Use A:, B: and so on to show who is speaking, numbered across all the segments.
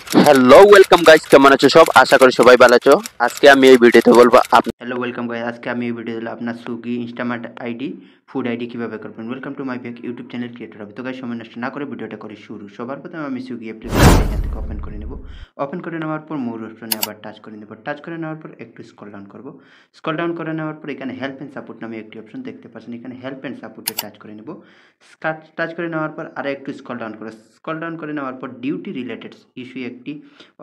A: Hello welcome guys, কেমন আছো সব? আশা করি সবাই ভালো আছো। আজকে আমি এই ভিডিওতে বলবো হ্যালো ওয়েলকাম গাইস, আজকে আমি এই ভিডিওতে বলবো আপনার Swiggy Instamart ID food ID কিভাবে করবেন। Welcome to my back YouTube channel creator হবে। তো গাইস, সময় নষ্ট না করে ভিডিওটা করে শুরু। সবার প্রথমে আমি সুইগি অ্যাপ্লিকেশন এখান থেকে ওপেন করে নেব। ওপেন করে নেওয়ার পর মোর অপশনে আবার টাচ করে নেব। টাচ করে নেওয়ার পর একটু স্ক্রল ডাউন করব। স্ক্রল ডাউন করে নেওয়ার পর এখানে হেল্প অ্যান্ড সাপোর্ট নামে একটি অপশন দেখতে পাচ্ছেন। এখানে হেল্প অ্যান্ড সাপোর্টে টাচ করে নেব। টাচ করে নেওয়ার পর আরও একটু স্ক্রল ডাউন করে নেওয়ার পর ডিউটি রিলেটেড ইস্যু একটি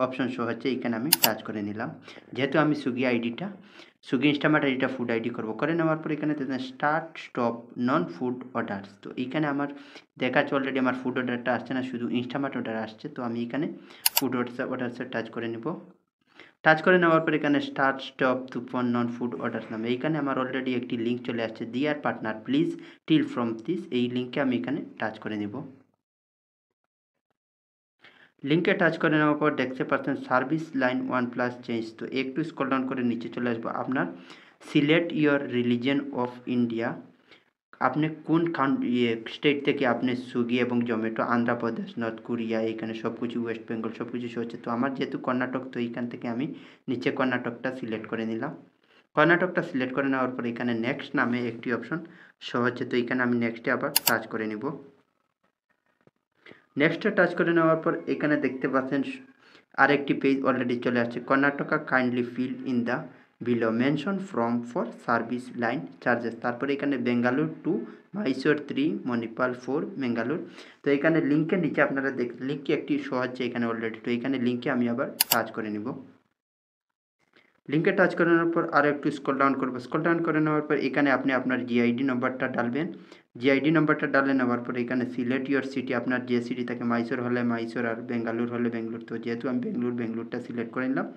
A: অপশন শো হচ্ছে, এখানে আমি টাচ করে নিলাম। যেহেতু আমি সুইগি ইনস্টামার্ট আইডিটা ফুড আইডি করবো, করে নেওয়ার পর এখানে স্টার্ট স্টপ নন ফুড অর্ডার্স। তো এইখানে আমার দেখাচ্ছে অলরেডি আমার ফুড অর্ডারটা আসছে না, শুধু ইনস্টামার্ট অর্ডার আসছে। তো আমি এখানে ফুড অর্ডার্সে টাচ করে নেব। টাচ করে নেওয়ার পর এখানে start stop to for non food order নামে এইখানে আমার অলরেডি একটি লিঙ্ক চলে আসছে, dear partner please till from this. এই লিঙ্কে আমি এখানে টাচ করে নেব। লিঙ্কে টাচ করে নেওয়ার পর দেখতে পাচ্ছেন সার্ভিস লাইন 1+ চেঞ্জ। তো একটু স্ক্রল ডাউন করে নিচে চলে আসবো। আপনার select your religion of India, আপনি কোন স্টেট থেকে আপনি সুইগি এবং জোম্যাটো, আন্ধ্রপ্রদেশ, নর্থ কোরিয়া, এখানে সব কিছু ওয়েস্ট বেঙ্গল সব কিছু শো হচ্ছে। তো আমার যেহেতু কর্ণাটক, তো এইখান থেকে আমি নিচে কর্ণাটকটা সিলেক্ট করে নিলাম। কর্ণাটকটা সিলেক্ট করে নেওয়ার পর এখানে নেক্সট নামে একটি অপশন শো হচ্ছে। তো এখানে আমি নেক্সটে আবার টাচ করে নিব। নেক্সটে টাচ করে নেওয়ার পর এখানে দেখতে পাচ্ছেন আরেকটি পেজ অলরেডি চলে আসছে, Karnataka kindly fill in the below mention from for service line charges. তারপরে এখানে বেঙ্গালুর টু মাইসোর 3, মণিপাল 4, বেঙ্গালুর। তো এখানে লিঙ্কের নিচে আপনারা লিঙ্কে একটি শো হচ্ছে এখানে অলরেডি। তো এখানে লিঙ্কে আমি আবার টাচ করে নিব। লিঙ্কে টাচ করে নেওয়ার পর আরও একটু স্ক্রল ডাউন করবো। স্ক্রল ডাউন করে নেওয়ার পর এখানে আপনি আপনার জিআইডি নম্বরটা ডালবেন। জিআইডি নম্বরটা ডালে নেওয়ার পর এখানে সিলেক্ট ইয়োর সিটি, আপনার যে সিটি থাকে, মাইসোর হলে মাইসোর আর বেঙ্গালুর হলে বেঙ্গলুর। তো যেহেতু আমি বেঙ্গলুরটা সিলেক্ট করে নিলাম।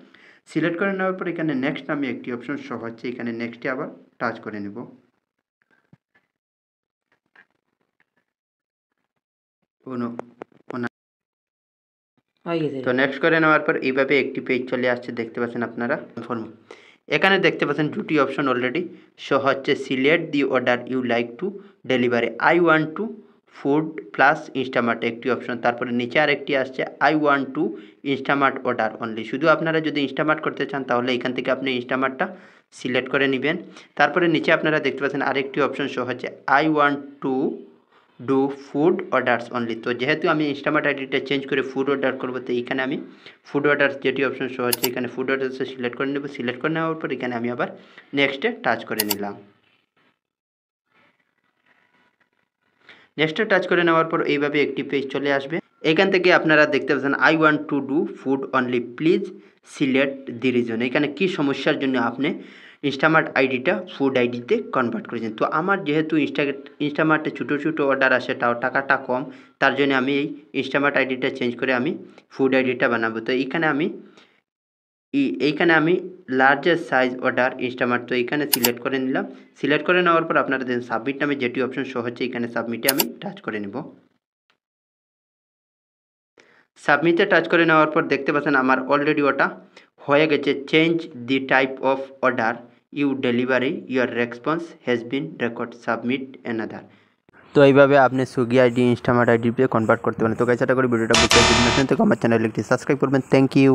A: সিলেক্ট করে নেওয়ার পর এখানে নেক্সট আমি একটি অপশন শো হচ্ছে, এখানে নেক্সটে আবার টাচ করে নেব। তো নেক্সট করে নেওয়ার পর এইভাবে একটি পেজ চলে আসছে, দেখতে পাচ্ছেন আপনারা। এখানে দেখতে পাচ্ছেন দুটি অপশন অলরেডি শো হচ্ছে, select the order you like to delivery, I want to food plus Instamart একটি অপশন। তারপরে নিচে আরেকটি আসছে, I want to Instamart order only. শুধু আপনারা যদি ইনস্টামার্ট করতে চান তাহলে এখান থেকে আপনি ইনস্টামার্টটা সিলেক্ট করে নেবেন। তারপরে নিচে আপনারা দেখতে পাচ্ছেন আরেকটি অপশন শো হচ্ছে, I want to do food orders only. তো যেহেতু আমি ইনস্টামার্ট আইডিটা চেঞ্জ করে ফুড অর্ডার করবো, তো এইখানে আমি ফুড অর্ডার্স যেটি অপশন শো হচ্ছে, এখানে ফুড অর্ডার্সে সিলেক্ট করে নেব। সিলেক্ট করে নেওয়ার পর এখানে আমি আবার নেক্সটে টাচ করে নিলাম। নেক্সটে টাচ করে নেওয়ার পর এইভাবে একটি পেজ চলে আসবে। এখান থেকে আপনারা দেখতে পাচ্ছেন, I want to do food only please select the reason. এখানে কি সমস্যার জন্য আপনি ইনস্টামার্ট আইডিটা ফুড আইডিতে কনভার্ট করেছেন। তো আমার যেহেতু ইনস্টামার্টে ছোটো ছোটো অর্ডার আসে, তাও টাকাটা কম, তার জন্য আমি এই ইনস্টামার্ট আইডিটা চেঞ্জ করে আমি ফুড আইডিটা বানাবো। তো এইখানে আমি লার্জেস্ট সাইজ অর্ডার ইনস্টামার্ট, তো এইখানে সিলেক্ট করে নিলাম। সিলেক্ট করে নেওয়ার পর আপনারা দেখুন সাবমিট নামে যেটি অপশন শো হচ্ছে, এখানে সাবমিটে আমি টাচ করে নেব। সাবমিটে টাচ করে নেওয়ার পর দেখতে পাচ্ছেন আমার অলরেডি ওটা হয়ে গেছে, change the type of order you delivery your response has been record, submit another. তো এইভাবে আপনি সুইগি আইডি ইনস্টামার্ট আইডিতে কনভার্ট করতে পারেন। তো গাইস, আশা করি ভিডিওটা বুঝতে পেরেছেন। তো আমার চ্যানেলটি সাবস্ক্রাইব করবেন। Thank you.